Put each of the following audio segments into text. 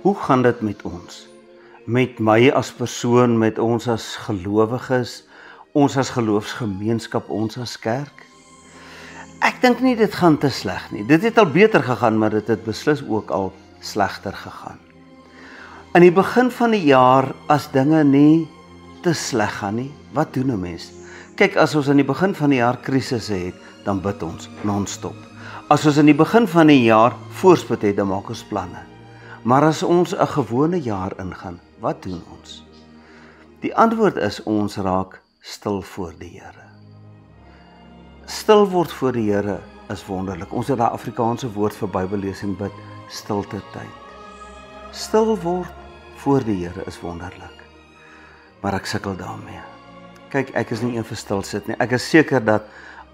Hoe gaan dit met ons? Met my as persoon, met ons as gelowiges, ons as geloofsgemeenskap, ons as kerk? Ek dink nie dit gaan te sleg nie. Dit het al beter gegaan, maar dit het beslis ook al slegter gegaan. In die begin van die jaar, as dinge nie te sleg gaan nie, wat doen 'n mens? Kyk, as ons in die begin van die jaar krisisse het, dan bid ons non-stop. As ons in die begin van die jaar voorspoed het, dan maak ons planne. Maar as ons 'n gewone jaar ingaan, wat doen ons? Die antwoord is, ons raak stil voor die Here. Stil word voor die Here is wonderlik. Ons het daai Afrikaanse woord vir Bybellees en bid, stilte tyd. Stil word voor die Here is wonderlik. Maar ek sukkel daarmee. Kyk, ek is nie een vir stil sit nie. Ek is seker dat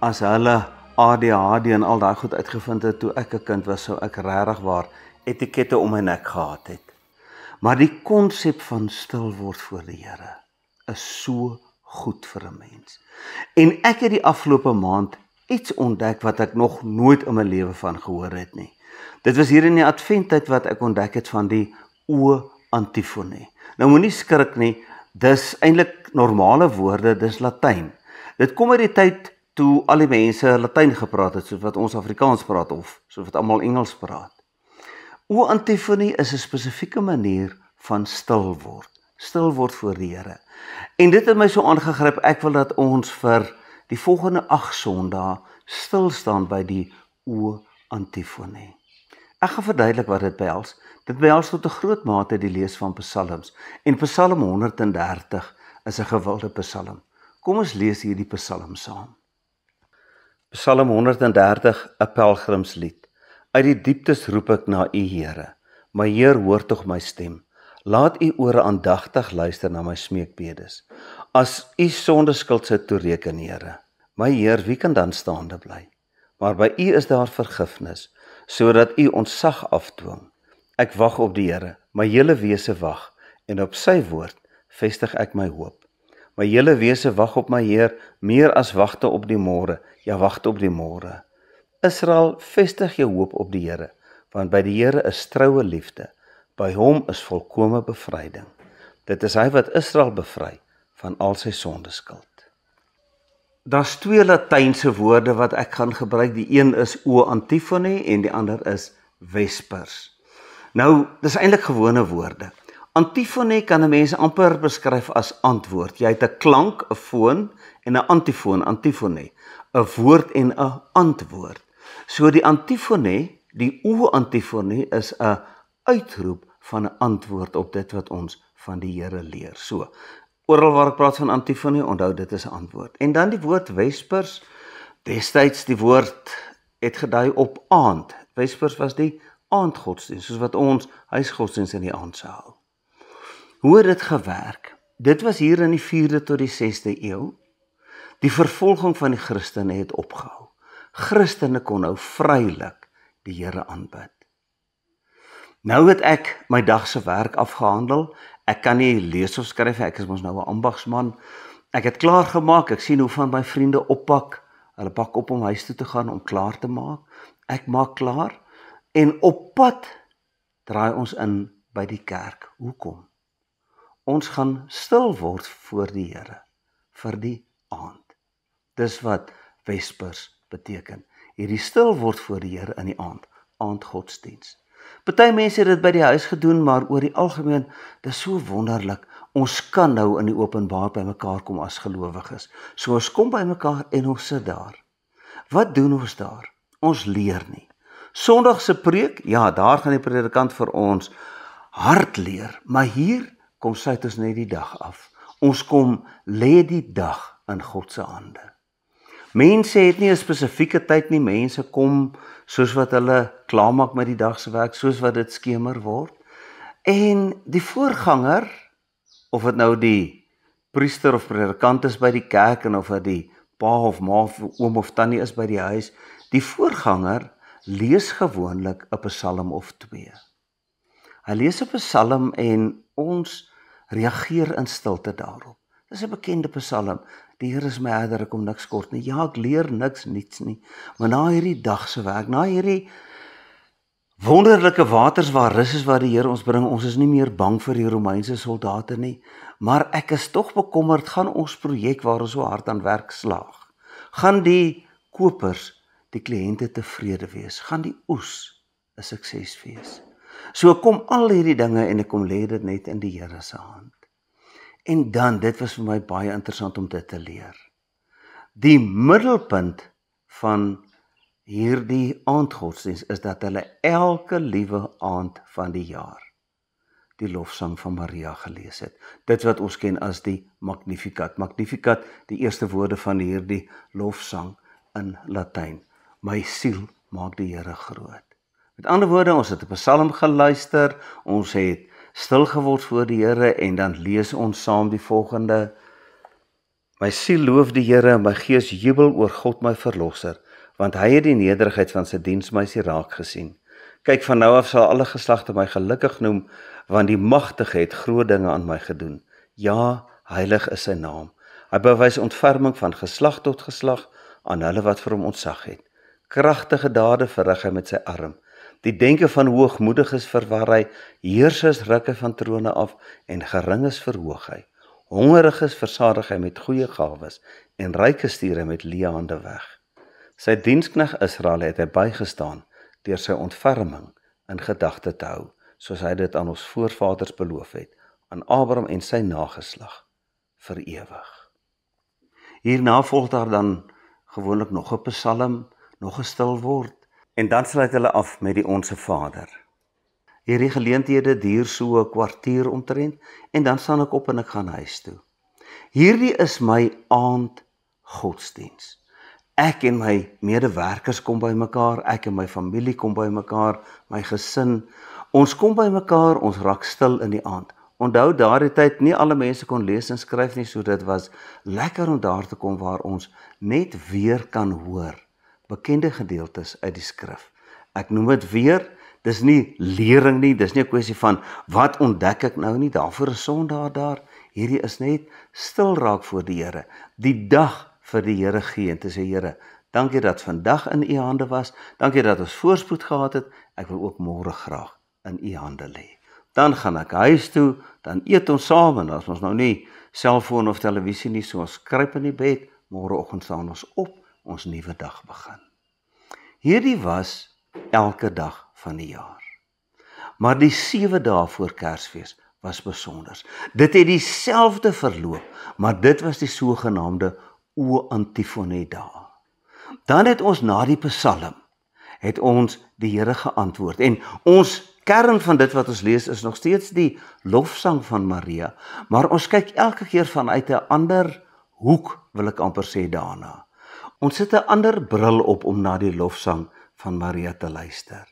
as hulle ADHD en al daai goed uitgevind het toe ek 'n kind was, sou ek regtig waar etikette om my nek gehad het. Maar die konsep van stil word voor die Here is so goed vir 'n mens. En ek het die afgelope maand iets ontdek wat ek nog nooit in my lewe van gehoor het nie. Dit was hier in die adventtyd wat ek ontdek het van die o-antifone. Nou moenie skrik nie, dis eintlik normale woorde, dis Latyn. Dit kom uit die tyd toe al die mense Latyn gepraat het, soos wat ons Afrikaans praat of soos wat almal Engels praat. O-antifonie is 'n spesifieke manier van stil word voor die Here. En dit het my so aangegryp, ek wil dat ons vir die volgende 8 Sondae stil staan by die o-antifonie. Ek gaan verduidelik wat dit behels. Dit behels tot 'n groot mate die lees van psalms. En Psalm 130 is 'n gewilde psalm. Kom ons lees hierdie psalm saam. Psalm 130, 'n pelgrimslied. Uit die dieptes roep ek na U, Here. My Heer, hoor tog my stem. Laat U ore aandagtig luister na my smeekbedes. As U sondeskuld sit toereken, Here. My Heer, wie kan dan staande bly? Maar by U is daar vergifnis, sodat U ontzag afdwing. Ek wag op die Here, my hele wese wag, en op sy woord vestig ek my hoop. My hele wese wag op my Heer, meer as wagte op die môre, ja, wagte op die môre. Israel, vestig jou hoop op die Here, want by die Here is troue liefde, by hom is volkome bevryding. Dit is hy wat Israel bevry van al sy sondeskuld. Daar's 2 Latynse woorde wat ek gaan gebruik, die een is o-antifone en die ander is vespers. Nou, dis eintlik gewone woorde. Antifone kan 'n mens amper beskryf as antwoord. Jy het 'n klank, 'n foon en 'n antifoon, antifone, 'n woord en 'n antwoord. So die antifone, die o-antifone is 'n uitroep van 'n antwoord op dit wat ons van die Here leer. So, oral waar ek praat van antifone, onthou dit is 'n antwoord. En dan die woord vespers, destyds die woord het gedui op aand. Vespers was die aandgodsdienst, soos wat ons huisgodsdienst in die aand sou hou. Hoe het dit gewerk? Dit was hier in die 4de tot die 6de eeu. Die vervolging van die Christene het opgehou. Christene kon nou vrylik die Here aanbid. Nou het ek my dagse werk afgehandel. Ek kan nie lees of skryf, ek is mos nou 'n ambagsman. Ek het klaar gemaak, ek sien hoe van my vriende oppak. Hulle pak op om huis toe te gaan om klaar te maak. Ek maak klaar en op pad draai ons in by die kerk. Hoekom? Ons gaan stil word voor die Here vir die aand. Dis wat vespers beteken. Hierdie stil word voor die Here in die aand, aandgodsdienst. Party mense het dit by die huis gedoen, maar oor die algemeen, dis so wonderlik. Ons kan nou in die openbaar by mekaar kom as gelowiges. So ons kom by mekaar en ons sit daar. Wat doen ons daar? Ons leer nie. Sondag se preek, ja, daar gaan die predikant vir ons hard leer, maar hier kom sluit ons net die dag af. Ons kom lê die dag in God se hande. Mense het nie 'n spesifieke tyd nie, mense kom soos wat hulle klaarmaak met die dag se werk, soos wat dit skemer word. En die voorganger, of dit nou die priester of predikant is by die kerk, en of dit die pa of ma of oom of tannie is by die huis, die voorganger lees gewoonlik 'n psalm of 2. Hy lees 'n psalm en ons reageer in stilte daarop. Dis 'n bekende psalm. Die Here is my herder, ek kom niks kort nie. Ja, ek leer niks niets nie. Maar na hierdie dag se werk, na hierdie Wonderlike waters waar rus is waar die Here ons bring. Ons is nie meer bang vir die Romeinse soldate nie, maar ek is tog bekommerd, gaan ons projek waar ons so hard aan werk slaag? Gaan die kopers, die kliënte tevrede wees? Gaan die oes 'n sukses wees? So kom al hierdie dinge en ek kom lê dit net in die Here se hand. En dan, dit was vir my baie interessant om dit te leer. Die middelpunt van hierdie aandgodsdiens is dat hulle elke liewe aand van die jaar die lofsang van Maria gelees het. Dit wat ons ken as die Magnificat. Magnificat, die eerste woorde van hierdie lofsang in Latyn. My siel maak die Here groot. Met ander woorde, ons het 'n psalm geluister, ons het stil geword voor die Here en dan lees ons saam die volgende: My siel loof die Here, my gees jubel oor God my verlosser, want hy het die nederigheid van sy diensmeisie raak gesien. Kyk, van nou af sal alle geslagte my gelukkig noem, want die Magtige het groot dinge aan my gedoen. Ja, heilig is sy naam. Hy bewys ontferming van geslag tot geslag aan hulle wat vir hom ontzag het. Kragtige dade verrig hy met sy arm. Die denke van hoogmoediges verwar hy, heersers ruk hy van trone af en geringes verhoog hy. Hongeriges versadig hy met goeie gawes en rykes stuur hy met leë hande weg. Sy diensknegt Israel het hy bygestaan deur sy ontferming in gedagte te hou, soos hy dit aan ons voorvaders beloof het, aan Abraham en sy nageslag vir ewig. Hierna volg daar dan gewoonlik nog 'n psalm, nog 'n stilword, en dan sluit hulle af met die Onse Vader. Hierdie geleenthede duur so 'n kwartier omtrent, en dan staan ek op en ek gaan huis toe. Hierdie is my aandgodsdiens. Ek en my medewerkers kom by mekaar, ek en my familie kom by mekaar, my gesin. Ons kom by mekaar, ons raak stil in die aand. Onthou, daardie tyd, nie alle mense kon lees en skryf nie, so dit was lekker om daar te kom waar ons net weer kan hoor bekende gedeeltes uit die skrif. Ek noem dit weer, dis nie lering nie, dis nie 'n kwessie van wat ontdek ek nou nie, daarvoor is Sondag daar. Hierdie is net stil raak voor die Here, die dag vir die Here gee en te sê, Here, dankie dat vandag in U hande was, dankie dat ons voorspoed gehad het, ek wil ook môre graag in U hande lê. Dan gaan ek huis toe, dan eet ons saam, en as ons nou nie selfoon of televisie nie, so ons kruip in die bed, môreoggend staan ons op, ons nuwe dag begin. Hierdie was elke dag van die jaar. Maar die 7 dae voor Kersfees was besonders. Dit het dieselfde verloop, maar dit was die sogenaamde O-antifone dae. Dan het ons na die psalm, het ons die Here geantwoord, en ons kern van dit wat ons lees is nog steeds die lofsang van Maria, maar ons kyk elke keer vanuit 'n ander hoek, wil ek amper sê daarna. Ons sit 'n ander bril op om na die lofsang van Maria te luister.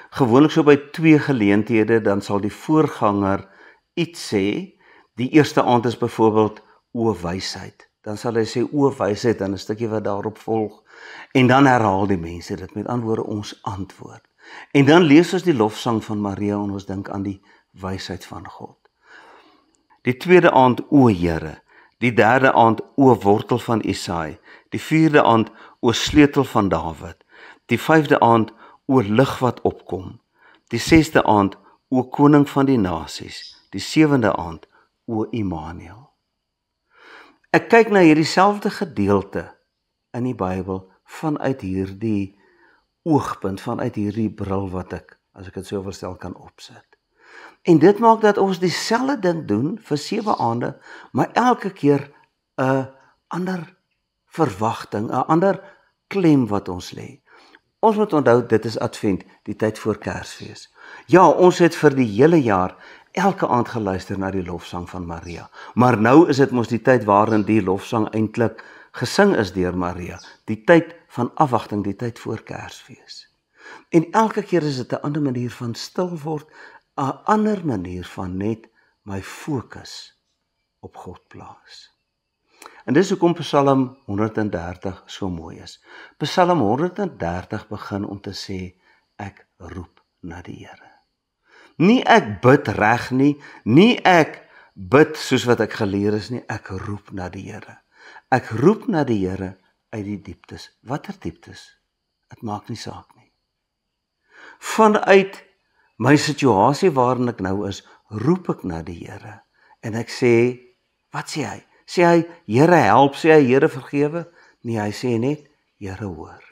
Gewoonlik so by 2 geleenthede, dan sal die voorganger iets sê. Die eerste aand is byvoorbeeld o wysheid. Dan sal hy sê o wysheid, dan 'n stukkie wat daarop volg. En dan herhaal die mense dit, met ander woorde ons antwoord. En dan lees ons die lofsang van Maria en ons dink aan die wysheid van God. Die tweede aand o Here, die derde aand o wortel van Isaai, die vierde aand o sleutel van Dawid, die vyfde aand o lig wat opkom, die sesde aand o koning van die nasies, die sewende aand o Immanuel. Ek kyk na hierdie selfde gedeelte in die Bybel vanuit hierdie oogpunt, vanuit hierdie bril wat ek, as ek dit so verstel, kan opsit. En dit maak dat ons dieselfde ding doen vir 7 aande, maar elke keer 'n ander verwagting, 'n ander klem wat ons lê. Ons moet onthou, dit is Advent, die tyd voor Kersfees. Ja, ons het vir die hele jaar elke aand geluister na die lofsang van Maria. Maar nou is dit mos die tyd waarin die lofsang eintlik gesing is deur Maria. Die tyd van afwagting, die tyd voor Kersfees. En elke keer is dit 'n ander manier van stil word, 'n ander manier van net my fokus op God plaas. En dis hoekom Psalm 130 so mooi is. Psalm 130 begin om te sê, ek roep na die Here. Nie ek bid reg nie, nie ek bid soos wat ek geleer is nie, ek roep na die Here. Ek roep na die Here uit die dieptes. Watter dieptes? Dit maak nie saak nie. Vanuit my situasie waarin ek nou is, roep ek na die Here. En ek sê, wat sê hy? Sê hy, Here help, sê hy, Here vergewe? Nee, hy sê net, Here hoor.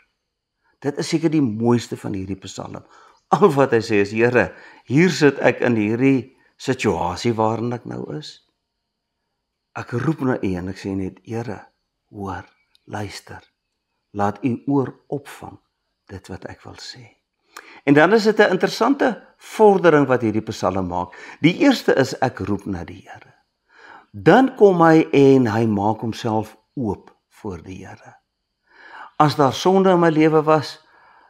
Dit is seker die mooiste van hierdie psalm. Al wat hy sê is, Here, hier sit ek in hierdie situasie waarin ek nou is. Ek roep na U en ek sê net, Here, hoor, luister. Laat U oor opvang dit wat ek wil sê. En dan is dit 'n interessante vordering wat hierdie psalm maak. Die eerste is, ek roep na die Here. Dan kom hy en hy maak homself oop voor die Here. As daar sonde in my lewe was,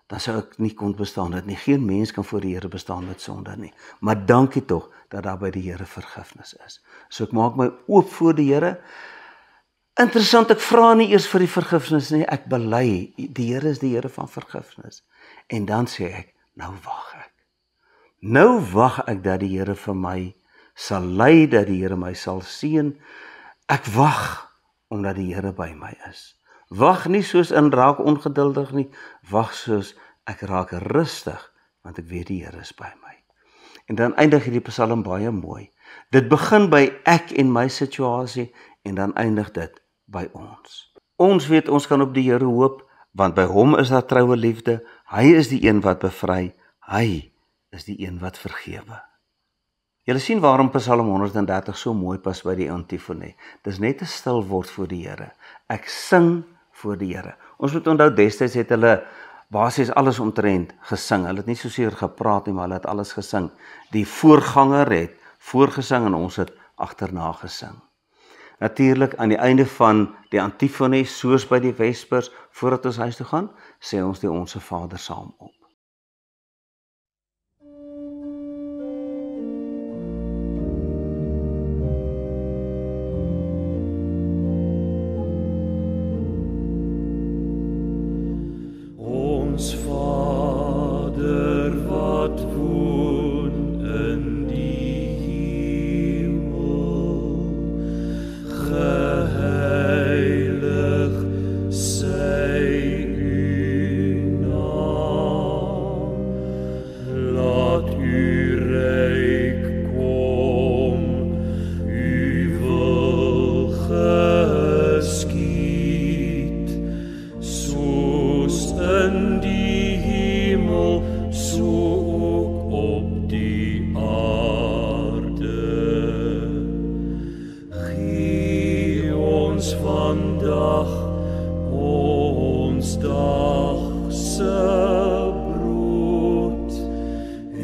dan sou ek nie kon bestaan het nie. Geen mens kan voor die Here bestaan met sonde nie. Maar dankie tog dat daar by die Here vergifnis is. So ek maak my oop voor die Here. Interessant, ek vra nie eers vir die vergifnis nie, ek bely, die Here is die Here van vergifnis. En dan sê ek, nou wag ek. Nou wag ek dat die Here vir my sal lei, dat die Here my sal seën. Ek wag omdat die Here by my is. Wag nie soos in raak ongeduldig nie, wag soos ek raak rustig, want ek weet die Here is by my. En dan eindig hierdie psalm baie mooi. Dit begin by ek en my situasie, en dan eindig dit by ons. Ons weet ons kan op die Here hoop, want by hom is daar troue liefde, hy is die een wat bevry, hy is die een wat vergewe. Julle sien waarom Psalm 130 so mooi pas by die antifone. Dis net 'n stil word voor die Here. Ek sing voor die Here. Ons moet onthou, destyds het hulle basies alles omtrent gesing. Hulle het nie soseer gepraat nie, maar hulle het alles gesing. Die voorganger het voorgesing en ons het agterna gesing. Natuurlik aan die einde van die antifone, soos by die Vespers, voordat ons huis toe gaan, sê ons die Onse Vader saam op. Ons Vader wat woon in die hemel, geheilig sy U naam. Laat U ryk kom, U wil geskied, soos in die hemel, so ook op die aarde. Gee ons vandag ons dagse brood,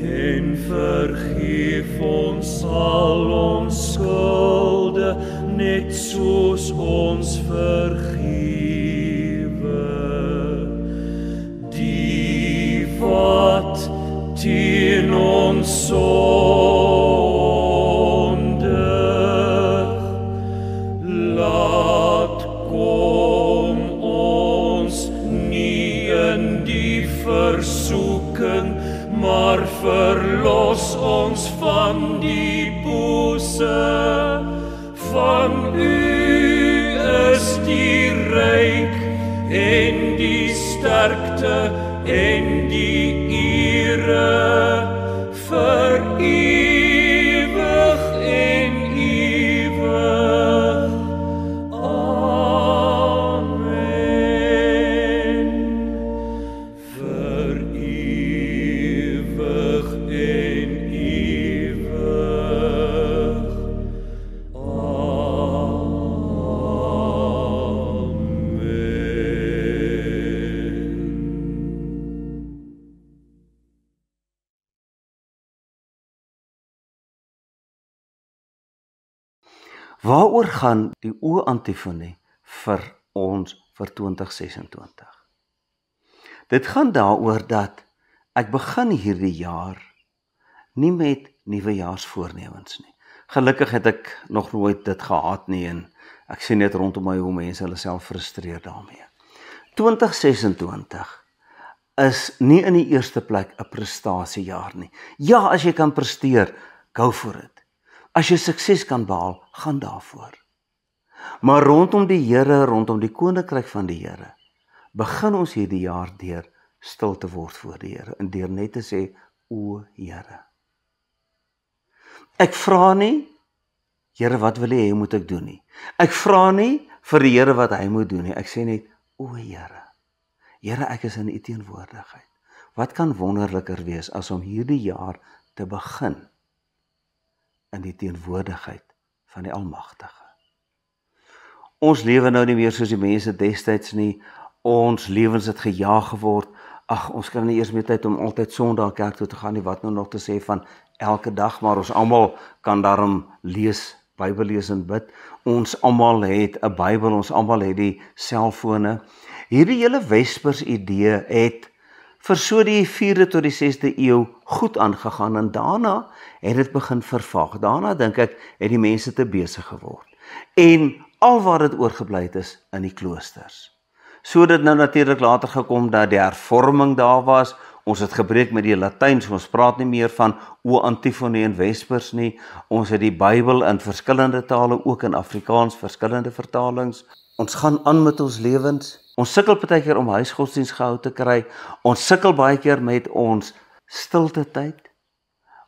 en vergeef ons al ons skulde, net soos ons vergewe die wat teen ons sondig. Laat kom ons nie in die versoeking, maar verlos ons van die bose. Van U is die ryk en die sterkte en die ere vir ewig en ewig. Amen. Vir ewig en ewig. Waaroor gaan die o-antifone vir ons vir 2026? Dit gaan daaroor dat ek begin hierdie jaar nie met nuwejaarsvoornemens nie. Gelukkig het ek nog nooit dit gehad nie en ek sien net rondom my hoe mense hulle self frustreer daarmee. 2026 is nie in die eerste plek 'n prestasiejaar nie. Ja, as jy kan presteer, go for it. As jy sukses kan behaal, gaan daarvoor. Maar rondom die Here, rondom die koninkryk van die Here, begin ons hierdie jaar deur stil te word voor die Here en deur net te sê, o Here. Ek vra nie, Here, wat wil jy moet ek doen nie. Ek vra nie vir die Here wat hy moet doen nie. Ek sê net, o Here. Here, ek is in u teenwoordigheid. Wat kan wonderliker wees as om hierdie jaar te begin in die teenwoordigheid van die Almagtige. Ons lewe nou nie meer soos die mense destyds nie. Ons lewens het gejaag geword. Ag, ons kan nie eers meer tyd om altyd Sondag kerk toe te gaan nie, wat nou nog te sê van elke dag, maar ons almal kan daarom lees, Bybel lees en bid. Ons almal het 'n Bybel, ons almal het die selfone. Hierdie hele Vespers idee het vir so die 4de tot die 6de eeu goed aangegaan en daarna het dit begin vervaag. Daarna dink ek het die mense te besig geword. En al wat dit oorgebly het is in die kloosters. So dit nou natuurlik later gekom dat die hervorming daar was. Ons het gebreek met die Latyns, ons praat nie meer van o antifone en Vespers nie. Ons het die Bybel in verskillende tale, ook in Afrikaans, verskillende vertalings. Ons gaan aan met ons lewens. Ons sukkel baie keer om huisgodsdienst gehou te kry. Ons sukkel baie keer met ons stilte tyd.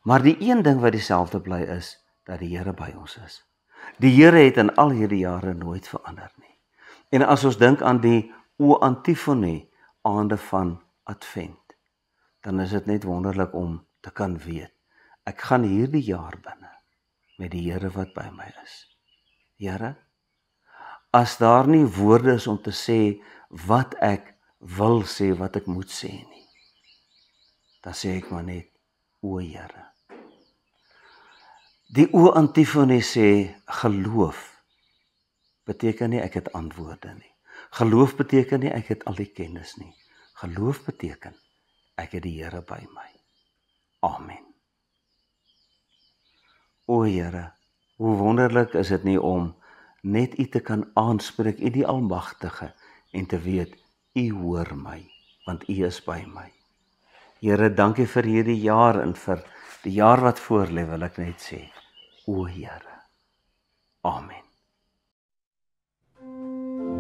Maar die een ding wat dieselfde bly is, dat die Here by ons is. Die Here het in al hierdie jare nooit verander nie. En as ons dink aan die o antifone aande van Advent, dan is dit net wonderlik om te kan weet, ek gaan hierdie jaar binne met die Here wat by my is. Here, as daar nie woorde is om te sê wat ek wil sê, wat ek moet sê nie, dan sê ek maar net, o Here. Die o antifone sê, geloof beteken nie ek het antwoorde nie. Geloof beteken nie ek het al die kennis nie. Geloof beteken ek het die Here by my. Amen. O Here, hoe wonderlik is dit nie om net u te kan aanspreek, u die Almagtige, en te weet, u hoor my, want u is by my. Here, dankie vir hierdie jaar en vir die jaar wat voorlê, wil ek net sê, o Here. Amen. Ivan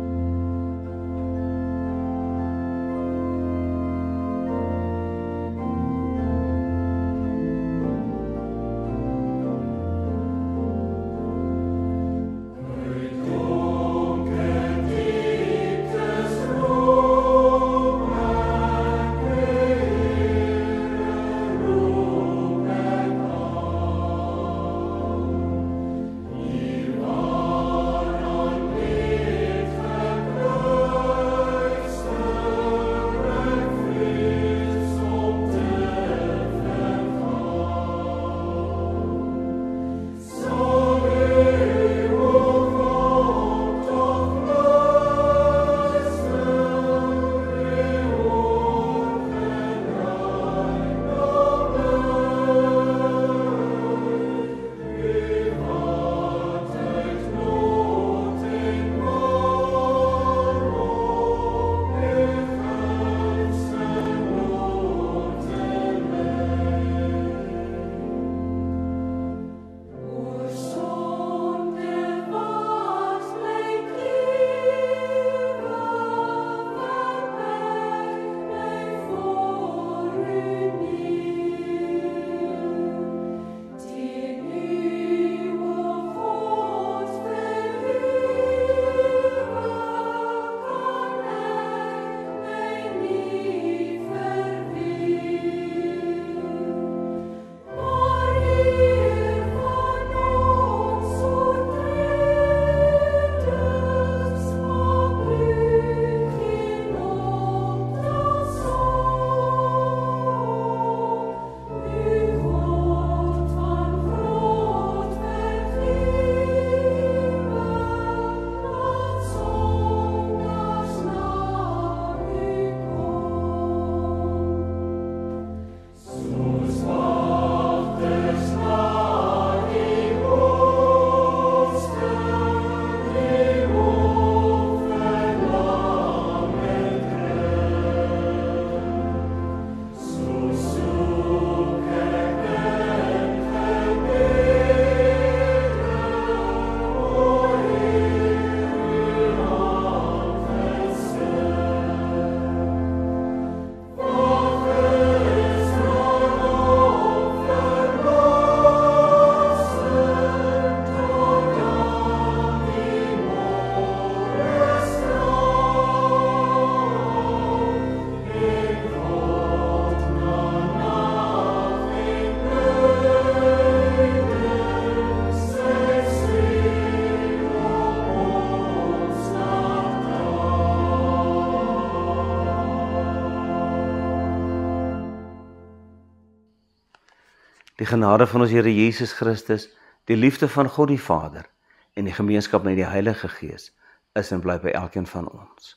Die genade van ons Here Jesus Christus, die liefde van God die Vader en die gemeenskap met die Heilige Gees is en bly by elkeen van ons.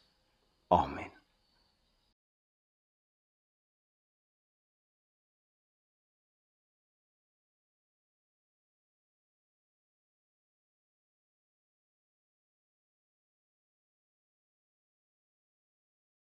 Amen.